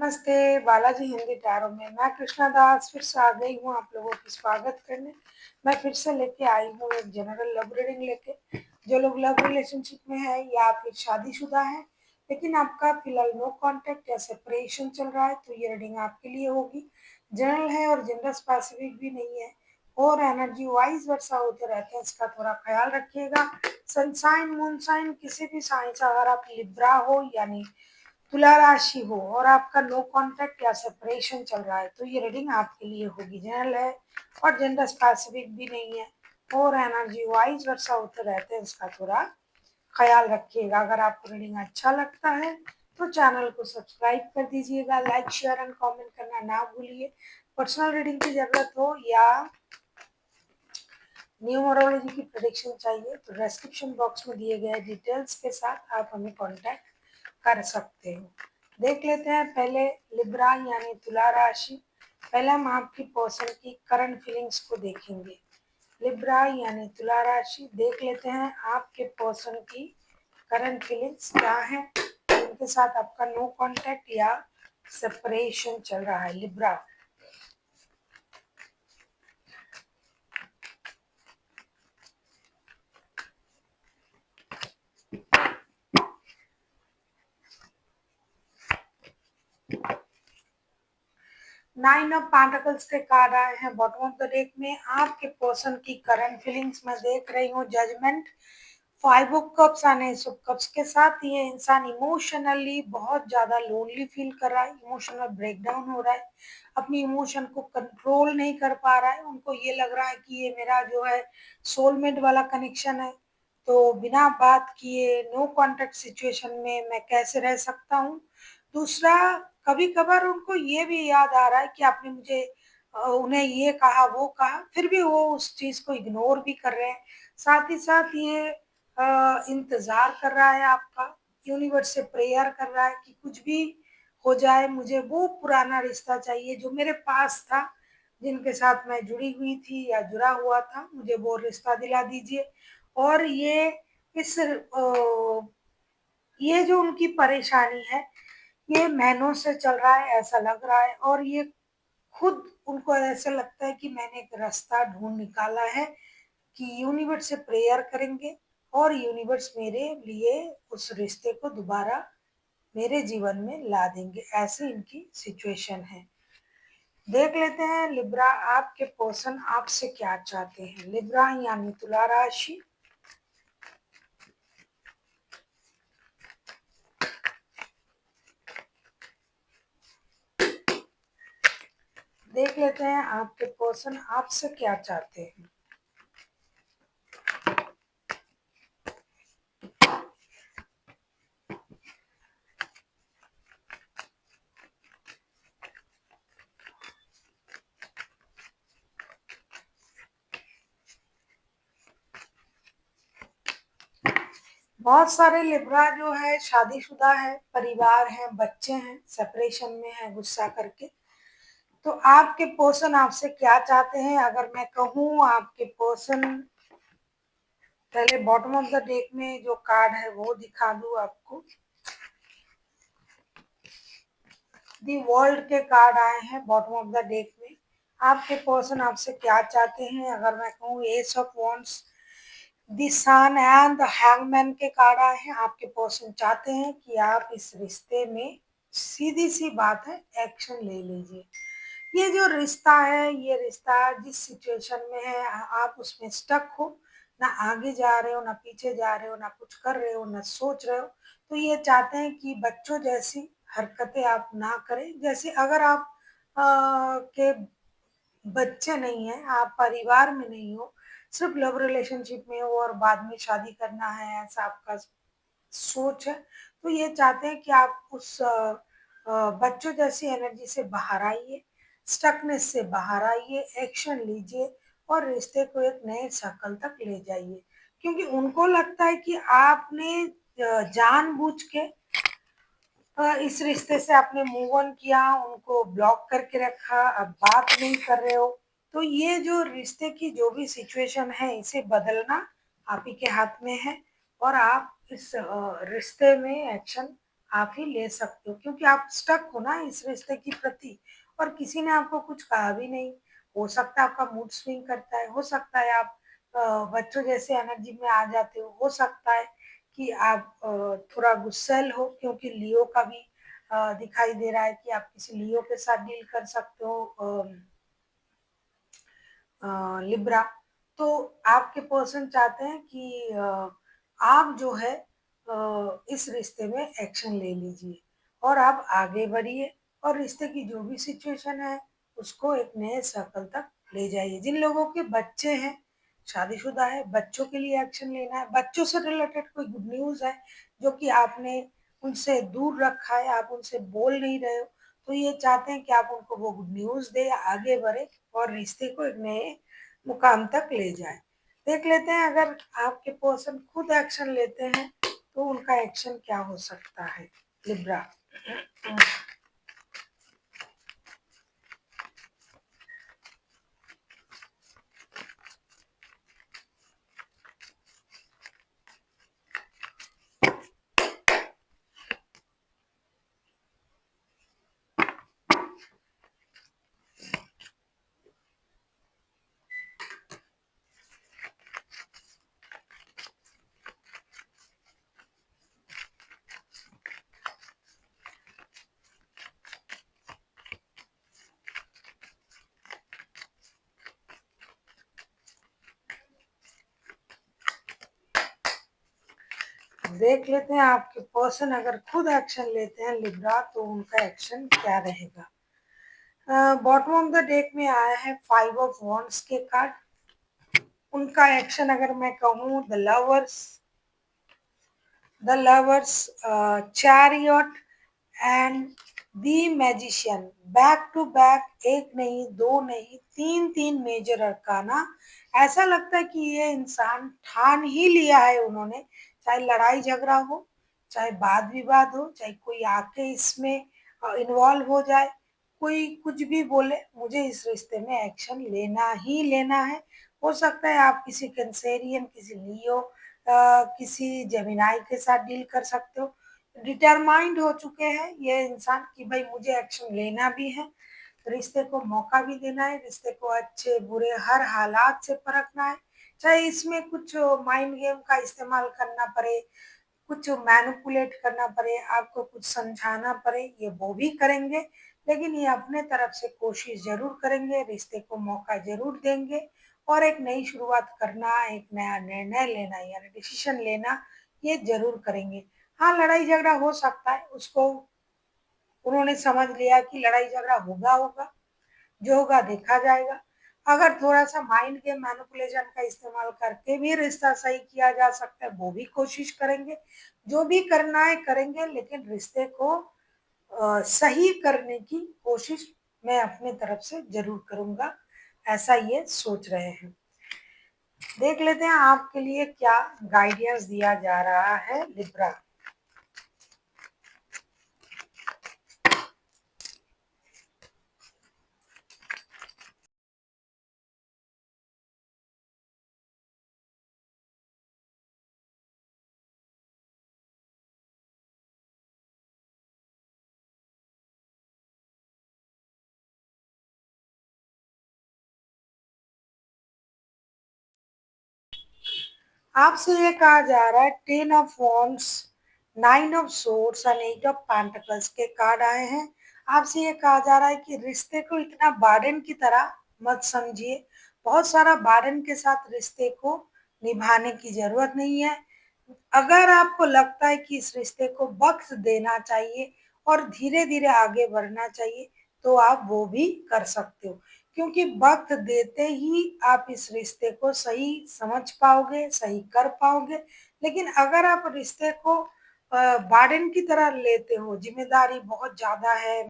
नमस्ते, बालाजी हिंदी टैरो में मैं कृष्णा दास फिर से आ गई हूँ आप लोगों की स्वागत करने। मैं फिर से लेके आई हूँ एक जनरल लव रीडिंग लेके। जो लोग लव रिलेशनशिप में है या फिर शादीशुदा है लेकिन आपका फिलहाल नो कांटेक्ट या सेपरेशन चल रहा है तो ये रीडिंग आपके लिए होगी। जनरल है और जेंडर स्पेसिफिक भी नहीं है और एनर्जी वाइज वर्षा होते रहते हैं, इसका थोड़ा ख्याल रखिएगा। सनसाइन मून साइन किसी भी साइन से अगर आप लिब्रा हो यानी तुला राशि हो और आपका नो कांटेक्ट या सेपरेशन चल रहा है तो ये रीडिंग आपके लिए होगी। जनरल है और जेंडर स्पेसिफिक भी नहीं है और एनर्जी वाइज वर्षा होते रहते हैं, इसका थोड़ा ख्याल रखिएगा। अगर आपको रीडिंग अच्छा लगता है तो चैनल को सब्सक्राइब कर दीजिएगा, लाइक शेयर एंड कमेंट करना ना भूलिए। पर्सनल रीडिंग की जरूरत हो या न्यूमरोलॉजी की प्रेडिक्शन चाहिए तो डिस्क्रिप्शन बॉक्स में दिए गए डिटेल्स के साथ आप हमें कांटेक्ट कर सकते हो। देख लेते हैं पहले लिब्रा यानी तुला राशि। पहले हम आपकी पर्सन की करंट फीलिंग्स को देखेंगे। लिब्रा यानी तुला राशि, देख लेते हैं आपके पर्सन की करंट फीलिंग्स क्या है, उनके साथ आपका नो कांटेक्ट या सेपरेशन चल रहा है। लिब्रा, 9 ऑफ पेंटिकल्स के कार्ड आए हैं बॉटम ऑफ द डेक में। आपके पर्सन की करंट फीलिंग्स में देख रही हूँ judgement, 5 of cups and ace of cups के साथ ये इंसान इमोशनली बहुत ज्यादा लोनली फील कर रहा है, इमोशनल ब्रेकडाउन हो रहा है, अपनी इमोशन को कंट्रोल नहीं कर पा रहा है। उनको ये लग रहा है कि ये मेरा जो है सोलमेट वाला कनेक्शन है, तो बिना बात किए नो कांटेक्ट सिचुएशन में मैं कैसे रह सकता हूँ। दूसरा, कभी कभार उनको ये भी याद आ रहा है कि आपने मुझे उन्हें ये कहा वो कहा, फिर भी वो उस चीज को इग्नोर भी कर रहे हैं। साथ ही साथ ये इंतजार कर रहा है आपका, यूनिवर्स से प्रेयर कर रहा है कि कुछ भी हो जाए मुझे वो पुराना रिश्ता चाहिए जो मेरे पास था, जिनके साथ मैं जुड़ी हुई थी या जुड़ा हुआ था, मुझे वो रिश्ता दिला दीजिए। और इस ये जो उनकी परेशानी है ये महीनों से चल रहा है ऐसा लग रहा है, और ये खुद उनको ऐसा लगता है कि मैंने एक रास्ता ढूंढ निकाला है कि यूनिवर्स से प्रेयर करेंगे और यूनिवर्स मेरे लिए उस रिश्ते को दोबारा मेरे जीवन में ला देंगे, ऐसी इनकी सिचुएशन है। देख लेते हैं लिब्रा आपके पर्सन आपसे क्या चाहते हैं। लिब्रा यानी तुला राशि, देख लेते हैं आपके पर्सन आपसे क्या चाहते हैं। बहुत सारे लिब्रा जो है शादीशुदा है, परिवार है, बच्चे हैं, सेपरेशन में है गुस्सा करके। तो आपके पर्सन आपसे क्या चाहते हैं अगर मैं कहूँ आपके पर्सन, पहले बॉटम ऑफ द डेक में जो कार्ड है वो दिखा दूं आपको। दी वर्ल्ड के कार्ड आए हैं बॉटम ऑफ द डेक में। आपके पर्सन आपसे क्या चाहते हैं अगर मैं कहूँ ace of wands, the sun and the hangman के कार्ड आए हैं। आपके पर्सन चाहते हैं कि आप इस रिश्ते में, सीधी सी बात है, एक्शन ले लीजिए। ये जो रिश्ता है, ये रिश्ता जिस सिचुएशन में है आप उसमें स्टक हो, ना आगे जा रहे हो ना पीछे जा रहे हो, ना कुछ कर रहे हो ना सोच रहे हो। तो ये चाहते हैं कि बच्चों जैसी हरकतें आप ना करें। जैसे अगर आप के बच्चे नहीं है, आप परिवार में नहीं हो, सिर्फ लव रिलेशनशिप में हो और बाद में शादी करना है ऐसा आपका सोच है, तो ये चाहते हैं कि आप उस बच्चों जैसी एनर्जी से बाहर आइए, स्टकनेस से बाहर आइए, एक्शन लीजिए और रिश्ते को एक नए सर्कल तक ले जाइए। क्योंकि उनको लगता है कि आपने जानबूझ के इस रिश्ते से आपने मूव ऑन किया, उनको ब्लॉक करके रखा, अब बात नहीं कर रहे हो। तो ये जो रिश्ते की जो भी सिचुएशन है इसे बदलना आप ही के हाथ में है और आप इस रिश्ते में एक्शन आप ही ले सकते हो, क्योंकि आप स्टक हो ना इस रिश्ते की प्रति, और किसी ने आपको कुछ कहा भी नहीं। हो सकता है आपका मूड स्विंग करता है, हो सकता है आप बच्चों जैसे एनर्जी में आ जाते हो सकता है कि आप थोड़ा गुस्सैल हो, क्योंकि लियो का भी दिखाई दे रहा है कि आप किसी लियो के साथ डील कर सकते हो, लिब्रा। तो आपके पर्सन चाहते हैं कि आप जो है इस रिश्ते में एक्शन ले लीजिए और आप आगे बढ़िए, और रिश्ते की जो भी सिचुएशन है उसको एक नए सर्कल तक ले जाइए। जिन लोगों के बच्चे हैं, शादीशुदा है, बच्चों के लिए एक्शन लेना है, बच्चों से रिलेटेड कोई गुड न्यूज़ है जो कि आपने उनसे दूर रखा है, आप उनसे बोल नहीं रहे हो, तो ये चाहते हैं कि आप उनको वो गुड न्यूज़ दे, आगे बढ़े और रिश्ते को एक नए मुकाम तक ले जाए। देख लेते हैं अगर आपके पर्सन खुद एक्शन लेते हैं तो उनका एक्शन क्या हो सकता है। लिब्रा, देख लेते हैं आपके पर्सन अगर खुद एक्शन लेते हैं लिब्रा तो उनका एक्शन क्या रहेगा। बॉटम ऑफ द डेक में आया है 5 ऑफ वॉन्ड्स के कार्ड। उनका एक्शन अगर मैं कहूँ, the lovers, chariot and the magician, back to back, एक नहीं दो नहीं तीन तीन मेजर अरकाना। ऐसा लगता है कि ये इंसान ठान ही लिया है उन्होंने, चाहे लड़ाई झगड़ा हो, चाहे वाद विवाद हो, चाहे कोई आके इसमें इन्वॉल्व हो जाए, कोई कुछ भी बोले, मुझे इस रिश्ते में एक्शन लेना ही लेना है। हो सकता है आप किसी कैंसेरियन, किसी लियो, किसी जेमिनाई के साथ डील कर सकते हो। डिटरमाइंड हो चुके हैं ये इंसान कि भाई मुझे एक्शन लेना भी है, रिश्ते को मौका भी देना है, रिश्ते को अच्छे बुरे हर हालात से परखना है, चाहे इसमें कुछ माइंड गेम का इस्तेमाल करना पड़े, कुछ मैनिपुलेट करना पड़े, आपको कुछ समझाना पड़े, ये वो भी करेंगे, लेकिन ये अपने तरफ से कोशिश जरूर करेंगे, रिश्ते को मौका जरूर देंगे और एक नई शुरुआत करना, एक नया निर्णय लेना यानी डिसीजन लेना, ये जरूर करेंगे। हाँ, लड़ाई झगड़ा हो सकता है, उसको उन्होंने समझ लिया कि लड़ाई झगड़ा होगा होगा, जो होगा देखा जाएगा। अगर थोड़ा सा माइंड के मैनिपुलेशन का इस्तेमाल करके भी रिश्ता सही किया जा सकता है वो भी कोशिश करेंगे। जो भी करना है करेंगे, लेकिन रिश्ते को सही करने की कोशिश मैं अपने तरफ से जरूर करूंगा, ऐसा ये सोच रहे हैं। देख लेते हैं आपके लिए क्या गाइडेंस दिया जा रहा है लिब्रा। आपसे ये कहा जा रहा है 10 ऑफ वॉन्ड्स, 9 ऑफ सोर्ड्स और 8 ऑफ पेंटिकल्स के कार्ड आए हैं। आपसे ये कहा जा रहा है कि रिश्ते को इतना बार्डन की तरह मत समझिए, बहुत सारा बार्डन के साथ रिश्ते को निभाने की जरूरत नहीं है। अगर आपको लगता है कि इस रिश्ते को वक्त देना चाहिए और धीरे धीरे आगे बढ़ना चाहिए तो आप वो भी कर सकते हो, क्योंकि वक्त देते ही आप इस रिश्ते को सही समझ पाओगे, सही कर पाओगे। लेकिन अगर आप रिश्ते को बार्डन की तरह लेते हो, जिम्मेदारी बहुत ज्यादा है,